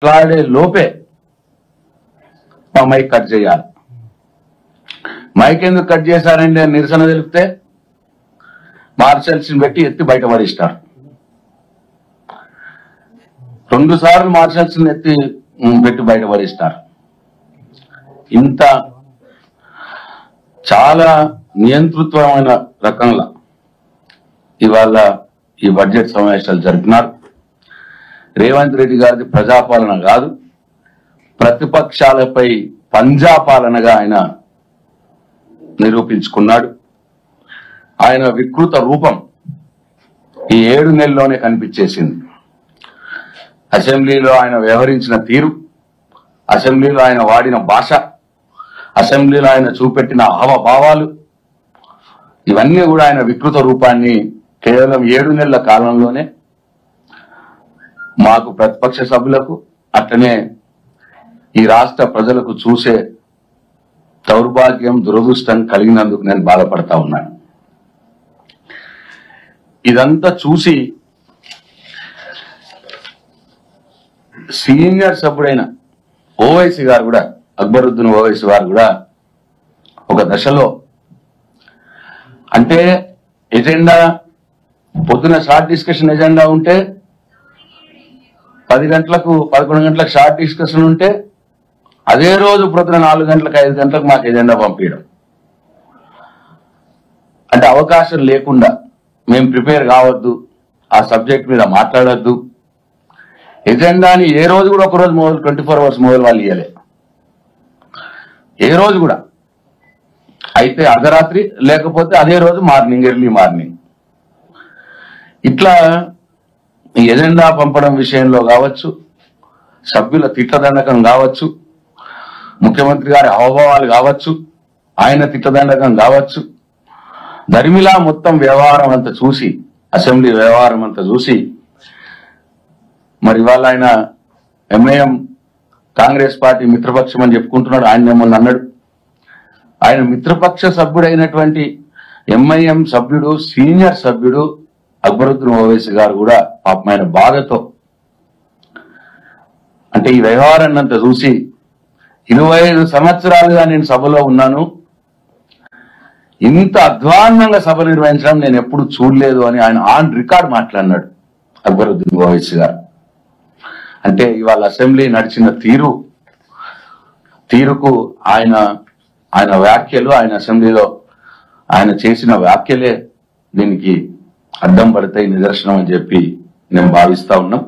మాట్లాడే లోపే మా మైక్ కట్ చేయాలి. మైక్ ఎందుకు కట్ చేశారండి అని నిరసన తెలిపితే మార్షల్స్ని పెట్టి ఎత్తి బయట పడిస్తారు. 2 సార్లు మార్షల్స్ని ఎత్తి పెట్టి బయట పడిస్తారు. ఇంత చాలా నియంతృత్వమైన రకంగా ఇవాళ ఈ బడ్జెట్ సమావేశాలు జరిపినారు. రేవంత్ రెడ్డి గారిది ప్రజాపాలన కాదు, ప్రతిపక్షాలపై పంజాపాలనగా ఆయన నిరూపించుకున్నాడు. ఆయన వికృత రూపం ఈ 7 నెలల్లోనే కనిపించేసింది. అసెంబ్లీలో ఆయన వ్యవహరించిన తీరు, అసెంబ్లీలో ఆయన వాడిన భాష, అసెంబ్లీలో ఆయన చూపెట్టిన హావభావాలు, ఇవన్నీ కూడా ఆయన వికృత రూపాన్ని కేవలం 7 నెలల కాలంలోనే మాకు ప్రతిపక్ష సభ్యులకు అట్లనే ఈ రాష్ట్ర ప్రజలకు చూసే దౌర్భాగ్యం, దురదృష్టం కలిగినందుకు నేను బాధపడతా ఉన్నాను. ఇదంతా చూసి సీనియర్ సభ్యుడైన ఓవైసీ గారు కూడా, అక్బరుద్దీన్ ఓవైసీ గారు కూడా ఒక దశలో, అంటే ఎజెండా పొద్దున షార్ట్ డిస్కషన్ ఎజెండా ఉంటే 10 గంటలకు 11 గంటలకు షార్ట్ డిస్కషన్ ఉంటే అదే రోజు పొద్దున 4 గంటలకు 5 గంటలకు మాకు ఎజెండా పంపించడం, అంటే అవకాశం లేకుండా మేము ప్రిపేర్ కావద్దు, ఆ సబ్జెక్ట్ మీద మాట్లాడద్దు, ఎజెండాని ఏ రోజు కూడా ఒకరోజు మొదలు 24 అవర్స్ మొదలు వాళ్ళు ఇవ్వలే, ఏ రోజు కూడా. అయితే అర్ధరాత్రి లేకపోతే అదే రోజు మార్నింగ్, ఎర్లీ మార్నింగ్. ఇట్లా ఎజెండా పంపడం విషయంలో కావచ్చు, సభ్యుల తిట్లదండకం కావచ్చు, ముఖ్యమంత్రి గారి హావభావాలు కావచ్చు, ఆయన తిట్లదండకం కావచ్చు, దరిమిలా మొత్తం వ్యవహారం అంతా చూసి, అసెంబ్లీ వ్యవహారం అంతా చూసి, మరి ఇవాళ ఆయన ఎంఐఎం కాంగ్రెస్ పార్టీ మిత్రపక్షం అని చెప్పుకుంటున్నాడు. ఆయన ఏమన్నా అన్నాడు, ఆయన మిత్రపక్ష సభ్యుడైనటువంటి ఎంఐఎం సభ్యుడు, సీనియర్ సభ్యుడు అక్బరుద్దీన్ ఓవైసీ గారు కూడా పాపమైన బాధతో, అంటే ఈ వ్యవహారాన్ని అంతా చూసి 25 సంవత్సరాలుగా నేను సభలో ఉన్నాను, ఇంత అధ్వాన్నంగా సభ నిర్వహించడం నేను ఎప్పుడు చూడలేదు అని ఆయన ఆన్ రికార్డ్ మాట్లాడినాడు అక్బరుద్దీన్ ఓవైసీ గారు. అంటే ఇవాళ అసెంబ్లీ నడిచిన తీరుకు ఆయన వ్యాఖ్యలు, ఆయన అసెంబ్లీలో ఆయన చేసిన వ్యాఖ్యలే దీనికి అడ్డం పడతాయి, నిదర్శనం అని చెప్పి నేను భావిస్తా ఉన్నాం.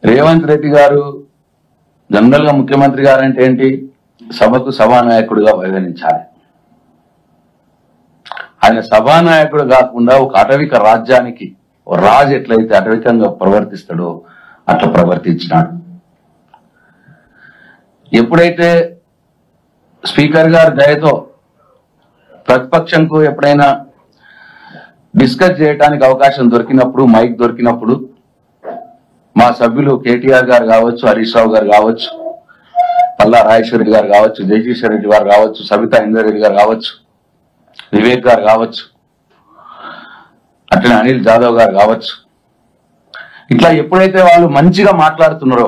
రేవంత్ రెడ్డి గారు జనరల్ గా ముఖ్యమంత్రి గారు అంటే ఏంటి, సభకు సభానాయకుడిగా పరిగణించాలి. ఆయన సభానాయకుడు కాకుండా ఒక అటవిక రాజ్యానికి రాజు ఎట్లయితే అటవికంగా ప్రవర్తిస్తాడో అట్లా ప్రవర్తించినాడు. ఎప్పుడైతే స్పీకర్ గారి దయతో ప్రతిపక్షంకు ఎప్పుడైనా డిస్కస్ చేయడానికి అవకాశం దొరికినప్పుడు, మైక్ దొరికినప్పుడు మా సభ్యులు కేటీఆర్ గారు కావచ్చు, హరీష్ రావు గారు కావచ్చు, పల్లా రాజేశ్వరి గారు కావచ్చు, జయకిషన్ రెడ్డి గారు కావచ్చు, సబితా ఇంద్రారెడ్డి గారు కావచ్చు, వివేక్ గారు కావచ్చు, అట్లనే అనిల్ జాదవ్ గారు కావచ్చు, ఇట్లా ఎప్పుడైతే వాళ్ళు మంచిగా మాట్లాడుతున్నారో,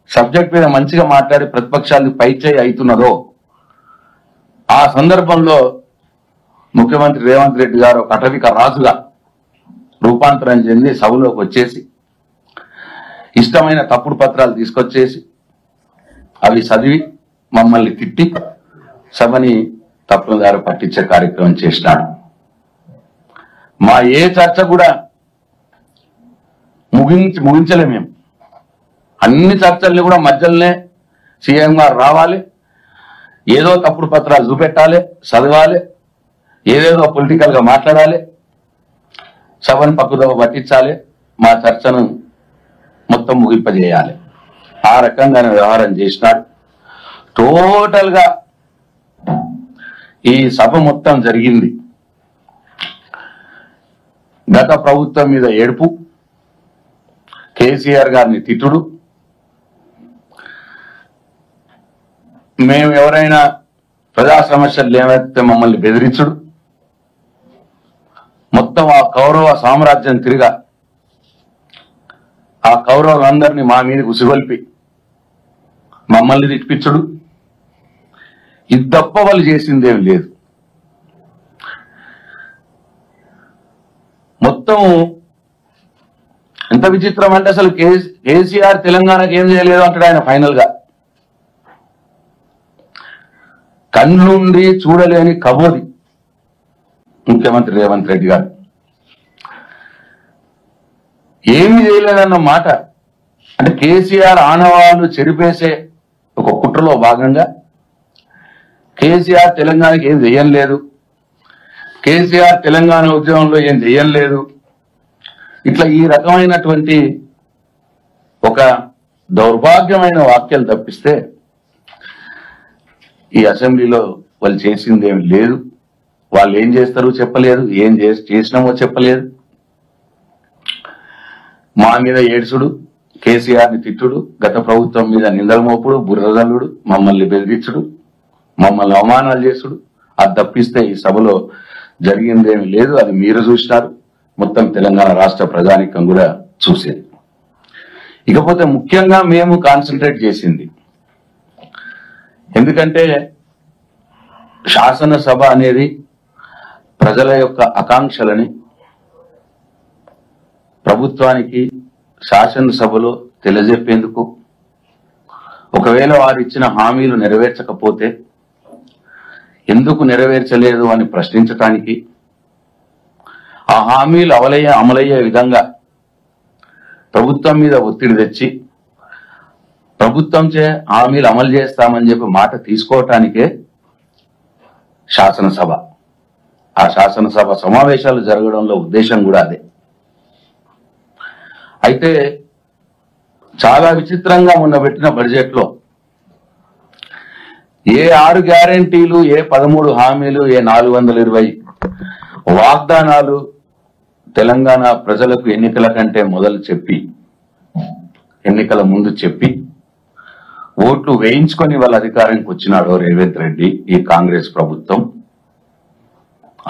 సబ్జెక్ట్ మీద మంచిగా మాట్లాడి ప్రతిపక్షాలు పైచేయి అవుతున్నదో, ఆ సందర్భంలో ముఖ్యమంత్రి రేవంత్ రెడ్డి గారు ఒక అటవిక రాజుగా రూపాంతరం చెంది సభలోకి వచ్చేసి ఇష్టమైన తప్పుడు పత్రాలు తీసుకొచ్చేసి అవి చదివి మమ్మల్ని తిట్టి సభని తప్పుదారి పట్టించే కార్యక్రమం చేసినాడు. మా ఏ చర్చ కూడా ముగించలే మేము. అన్ని చర్చల్ని కూడా మధ్యలోనే సీఎం గారు రావాలి, ఏదో తప్పుడు పత్రాలు చూపెట్టాలి, చదవాలి, ఏదేదో పొలిటికల్ గా మాట్లాడాలి, సభను పక్కుదవ పట్టించాలి, మా చర్చను మొత్తం ముగింపజేయాలి. ఆ రకంగా వ్యవహారం చేసినాడు. టోటల్ గా ఈ సభ మొత్తం జరిగింది గత ప్రభుత్వం మీద ఏడుపు, కేసీఆర్ గారిని తిట్టుడు, మేము ఎవరైనా ప్రజా సమస్యలు లేవైతే మమ్మల్ని బెదిరించుడు, మొత్తం ఆ కౌరవ సామ్రాజ్యం తిరిగా ఆ కౌరవులందరినీ మా మీద ఉసిగొల్పి మమ్మల్ని తిట్టిపించుడు, ఇది తప్ప వాళ్ళు చేసిందేం లేదు. మొత్తం ఎంత విచిత్రం అంటే అసలు కేసీఆర్ తెలంగాణకి ఏం చేయలేదు అంటాడు ఆయన. ఫైనల్ గా కన్నుండి చూడలేని కబోది ముఖ్యమంత్రి రేవంత్ రెడ్డి గారు ఏమి చేయలేదన్న మాట. అంటే కేసీఆర్ ఆనవాళ్లు చెరిపేసే ఒక కుట్రలో భాగంగా కేసీఆర్ తెలంగాణకి ఏం చేయలేదు, కేసీఆర్ తెలంగాణ ఉద్యమంలో ఏం చేయలేదు, ఇట్లా ఈ రకమైనటువంటి ఒక దౌర్భాగ్యమైన వాక్యాలు తప్పిస్తే ఈ అసెంబ్లీలో వాళ్ళు చేసిందేమి లేదు. వాళ్ళు ఏం చేస్తారో చెప్పలేదు, ఏం చేసినామో చెప్పలేదు. మా మీద ఏడ్చుడు, కేసీఆర్ని తిట్టుడు, గత ప్రభుత్వం మీద నిందల మోపుడు, బుర్రదల్లుడు, మమ్మల్ని బెదిరించుడు, మమ్మల్ని అవమానాలు చేసుడు, అది తప్పిస్తే ఈ సభలో జరిగిందేమి లేదు. అది మీరు చూసినారు, మొత్తం తెలంగాణ రాష్ట్ర ప్రజానీకం కూడా చూసేది. ఇకపోతే ముఖ్యంగా మేము కాన్సన్ట్రేట్ చేసింది, ఎందుకంటే శాసనసభ అనేది ప్రజల యొక్క ఆకాంక్షలని ప్రభుత్వానికి శాసనసభలో తెలియజెప్పేందుకు, ఒకవేళ వారు ఇచ్చిన హామీలు నెరవేర్చకపోతే ఎందుకు నెరవేర్చలేదు అని ప్రశ్నించటానికి, ఆ హామీలు అమలయ్యే విధంగా ప్రభుత్వం మీద ఒత్తిడి తెచ్చి ప్రభుత్వంచే హామీలు అమలు చేస్తామని చెప్పి మాట తీసుకోవటానికే శాసనసభ. ఆ శాసనసభ సమావేశాలు జరగడంలో ఉద్దేశం కూడా అదే. అయితే చాలా విచిత్రంగా మొన్న పెట్టిన బడ్జెట్ లో ఏ 6 గ్యారెంటీలు, ఏ 13 హామీలు, ఏ 420 వాగ్దానాలు తెలంగాణ ప్రజలకు ఎన్నికల కంటే మొదలు చెప్పి, ఎన్నికల ముందు చెప్పి ఓట్లు వేయించుకొని వాళ్ళ అధికారానికి వచ్చినాడో రేవంత్ రెడ్డి, ఈ కాంగ్రెస్ ప్రభుత్వం,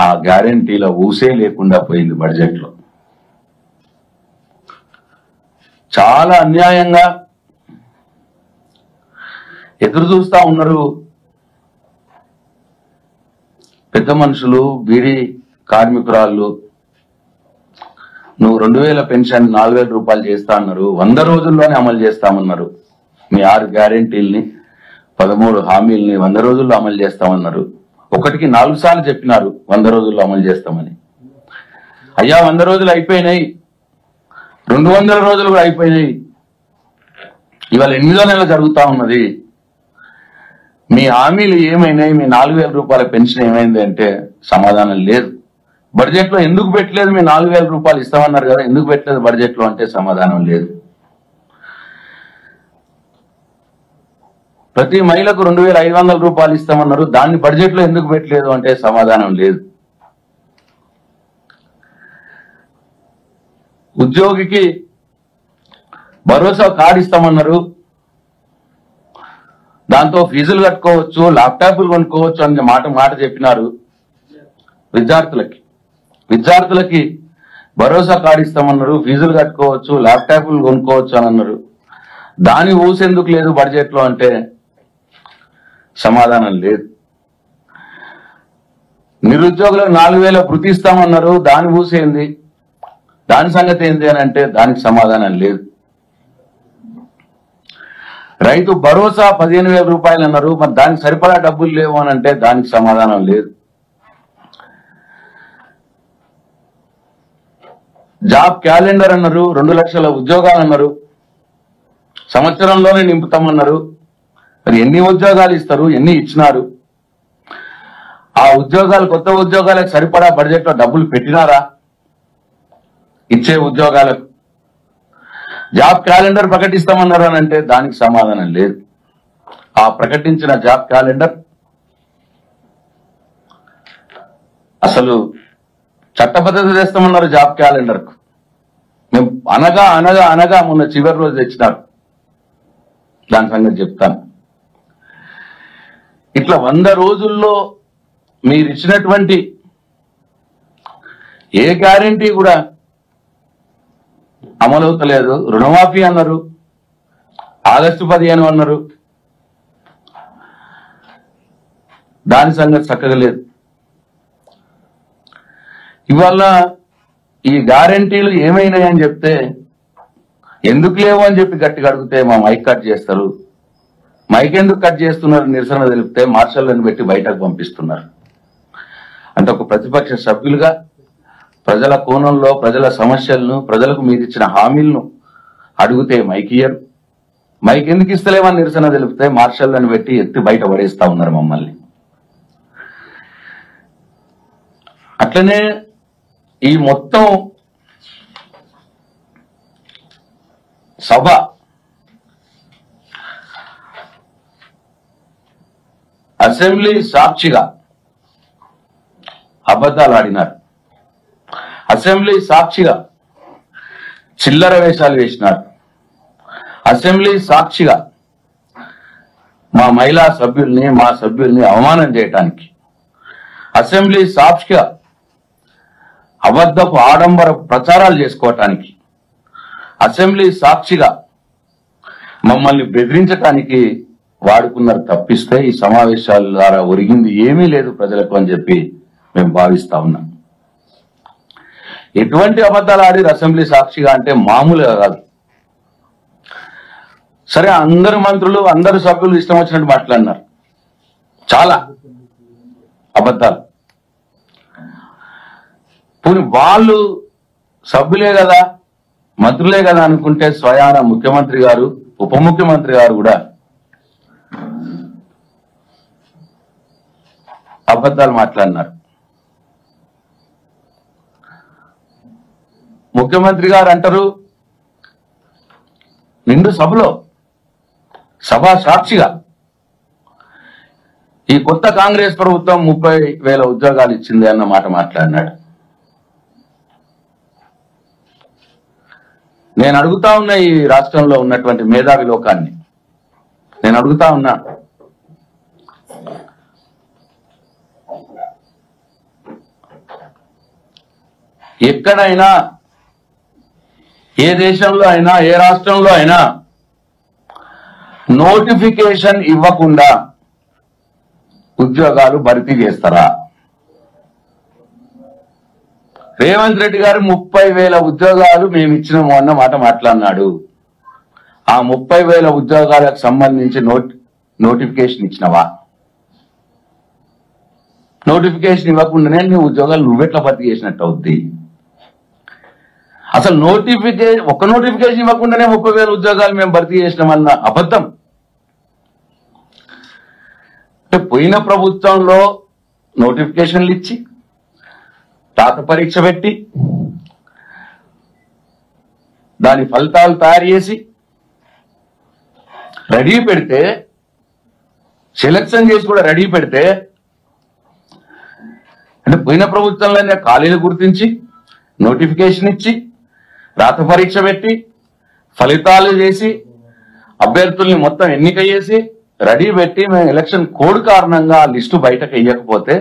ఆ గ్యారెంటీల ఊసే లేకుండా పోయింది బడ్జెట్ లో. చాలా అన్యాయంగా ఎదురు చూస్తా ఉన్నారు పెద్ద మనుషులు, బీడీ కార్మికురాళ్ళు. నువ్వు 2000 పెన్షన్ 4000 రూపాయలు చేస్తా అన్నారు, 100 రోజుల్లోనే అమలు చేస్తామన్నారు. మీ 6 గ్యారెంటీల్ని, 13 హామీల్ని 100 రోజుల్లో అమలు చేస్తామన్నారు. ఒకటికి 4 సార్లు చెప్పినారు 100 రోజుల్లో అమలు చేస్తామని. అయ్యా 100 రోజులు అయిపోయినాయి, 200 రోజులు కూడా అయిపోయినాయి, ఇవాళ 8వ నెల జరుగుతా ఉన్నది. మీ హామీలు ఏమైనాయి, మీ 4000 రూపాయల పెన్షన్ ఏమైంది అంటే సమాధానం లేదు. బడ్జెట్ లో ఎందుకు పెట్టలేదు, మీ 4000 రూపాయలు ఇస్తామన్నారు కదా, ఎందుకు పెట్టలేదు బడ్జెట్ లో అంటే సమాధానం లేదు. ప్రతి మహిళకు 2500 రూపాయలు ఇస్తామన్నారు, దాన్ని బడ్జెట్ లో ఎందుకు పెట్టలేదు అంటే సమాధానం లేదు. ఉద్యోగికి భరోసా కార్డు ఇస్తామన్నారు, దాంతో ఫీజులు కట్టుకోవచ్చు, ల్యాప్టాప్లు కొనుక్కోవచ్చు అనే మాట చెప్పినారు. విద్యార్థులకి భరోసా కార్డు ఇస్తామన్నారు, ఫీజులు కట్టుకోవచ్చు, ల్యాప్టాప్లు కొనుక్కోవచ్చు అని అన్నారు. దాని ఊసేందుకు లేదు బడ్జెట్ లో అంటే సమాధానం లేదు. నిరుద్యోగులకు 4000 వృత్తి ఇస్తామన్నారు, దాని ఊసేంది, దాని సంగతి ఏంది అని అంటే దానికి సమాధానం లేదు. రైతు భరోసా 15000 రూపాయలు అన్నారు, మరి దానికి సరిపడా డబ్బులు లేవు అని అంటే దానికి సమాధానం లేదు. జాబ్ క్యాలెండర్ అన్నారు, 2 లక్షల ఉద్యోగాలు అన్నారు, సంవత్సరంలోనే నింపుతామన్నారు. మరి ఎన్ని ఉద్యోగాలు ఇస్తారు, ఎన్ని ఇచ్చినారు? ఆ ఉద్యోగాలు, కొత్త ఉద్యోగాలకు సరిపడా బడ్జెట్ లో డబ్బులు పెట్టినారా? ఇచ్చే ఉద్యోగాలకు జాబ్ క్యాలెండర్ ప్రకటిస్తామన్నారు అని అంటే దానికి సమాధానం లేదు. ఆ ప్రకటించిన జాబ్ క్యాలెండర్ అసలు చట్టబద్ధత చేస్తామన్నారు. జాబ్ క్యాలెండర్ కు మేము అనగా మొన్న చివరి రోజు తెచ్చినారు, దాని సంగతి చెప్తాను. ఇట్లా 100 రోజుల్లో మీరు ఇచ్చినటువంటి ఏ గ్యారెంటీ కూడా అమలవుతలేదు, రుణమాఫీ అన్నారు, ఆగస్టు 15 అన్నారు, దాని సంగతి చక్కగా లేదు. ఇవాళ ఈ గ్యారంటీలు ఏమైనాయని చెప్తే ఎందుకు లేవు అని చెప్పి గట్టిగా అడిగితే మా మైక్ కట్ చేస్తారు. మైక్ ఎందుకు కట్ చేస్తున్నారు నిరసన తెలిపితే మార్షల్లను పెట్టి బయటకు పంపిస్తున్నారు. అంటే ఒక ప్రతిపక్ష సభ్యులుగా ప్రజల కోణంలో ప్రజల సమస్యలను, ప్రజలకు మీరు ఇచ్చిన హామీలను అడిగితే మైక్ ఇయ్యరు. మైక్ ఎందుకు ఇస్తలేమని నిరసన తెలిపితే మార్షల్లను పెట్టి ఎత్తి బయట పడేస్తా ఉన్నారు మమ్మల్ని. అట్లనే ఈ మొత్తం సభ అసెంబ్లీ సాక్షిగా అబద్ధాలు ఆడినారు, అసెంబ్లీ సాక్షిగా చిల్లర వేషాలు వేసినారు, అసెంబ్లీ సాక్షిగా మా మహిళా సభ్యుల్ని, మా సభ్యుల్ని అవమానం చేయటానికి, అసెంబ్లీ సాక్షిగా అబద్ధపు ఆడంబర ప్రచారాలు చేసుకోవటానికి, అసెంబ్లీ సాక్షిగా మమ్మల్ని బెదిరించటానికి వాడుకున్నారు తప్పిస్తే ఈ సమావేశాల ద్వారా ఒరిగింది ఏమీ లేదు ప్రజలకు అని చెప్పి మేము భావిస్తా ఉన్నాం. ఎటువంటి అబద్ధాలు ఆడి అసెంబ్లీ సాక్షిగా అంటే మామూలుగా కాదు. సరే, అందరు మంత్రులు, అందరు సభ్యులు ఇష్టం వచ్చినట్టు మాట్లాడినారు, చాలా అబద్ధాలు. పోనీ వాళ్ళు సభ్యులే కదా, మంత్రులే కదా అనుకుంటే స్వయాన ముఖ్యమంత్రి గారు, ఉప ముఖ్యమంత్రి గారు కూడా అబద్ధాలు మాట్లాడినారు. ముఖ్యమంత్రి గారు అంటారు నిండు సభలో, సభా సాక్షిగా ఈ కొత్త కాంగ్రెస్ ప్రభుత్వం 30,000 ఉద్యోగాలు ఇచ్చింది అన్న మాట మాట్లాడినాడు. నేను అడుగుతా ఉన్నా ఈ రాష్ట్రంలో ఉన్నటువంటి మేధావి లోకాన్ని, నేను అడుగుతా ఉన్నా, ఎక్కడైనా, ఏ దేశంలో అయినా, ఏ రాష్ట్రంలో అయినా నోటిఫికేషన్ ఇవ్వకుండా ఉద్యోగాలు భర్తీ చేస్తారా? రేవంత్ రెడ్డి గారు 30,000 ఉద్యోగాలు మేము ఇచ్చినాము అన్న మాట మాట్లాడినాడు. ఆ 30,000 ఉద్యోగాలకు సంబంధించి నోటిఫికేషన్ ఇచ్చినవా? నోటిఫికేషన్ ఇవ్వకుండానే నీ ఉద్యోగాలు నువ్వెట్లా భర్తీ చేసినట్టు అవుద్ది? అసలు ఒక్క నోటిఫికేషన్ ఇవ్వకుండానే 30,000 ఉద్యోగాలు మేము భర్తీ చేసినామన్న అబద్ధం. అంటే పోయిన ప్రభుత్వంలో నోటిఫికేషన్లు ఇచ్చి, రాత పరీక్ష పెట్టి, దాని ఫలితాలు తయారు చేసి రెడీ పెడితే, సెలక్షన్ చేసి కూడా రెడీ పెడితే, అంటే పోయిన ప్రభుత్వంలోనే ఖాళీలు గుర్తించి, నోటిఫికేషన్ ఇచ్చి, రాత పరీక్ష పెట్టి, ఫలితాలు చేసి, అభ్యర్థుల్ని మొత్తం ఎన్నిక చేసి రెడీ పెట్టి, మేము ఎలక్షన్ కోడ్ కారణంగా ఆ లిస్టు బయటకు వెయ్యకపోతే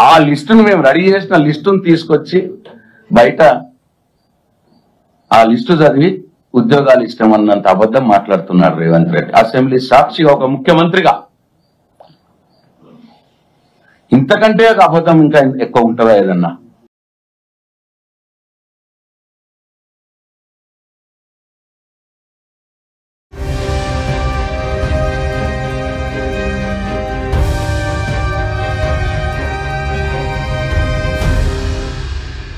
ఆ లిస్టును, మేము రెడీ చేసిన లిస్టును తీసుకొచ్చి బయట ఆ లిస్టు చదివి ఉద్యోగాలు ఇష్టమన్నంత అబద్ధం మాట్లాడుతున్నాడు రేవంత్ రెడ్డి అసెంబ్లీ సాక్షిగా ఒక ముఖ్యమంత్రిగా. ఇంతకంటే ఒక అబద్ధం ఇంకా ఎక్కువ ఉంటుందా ఏదన్నా?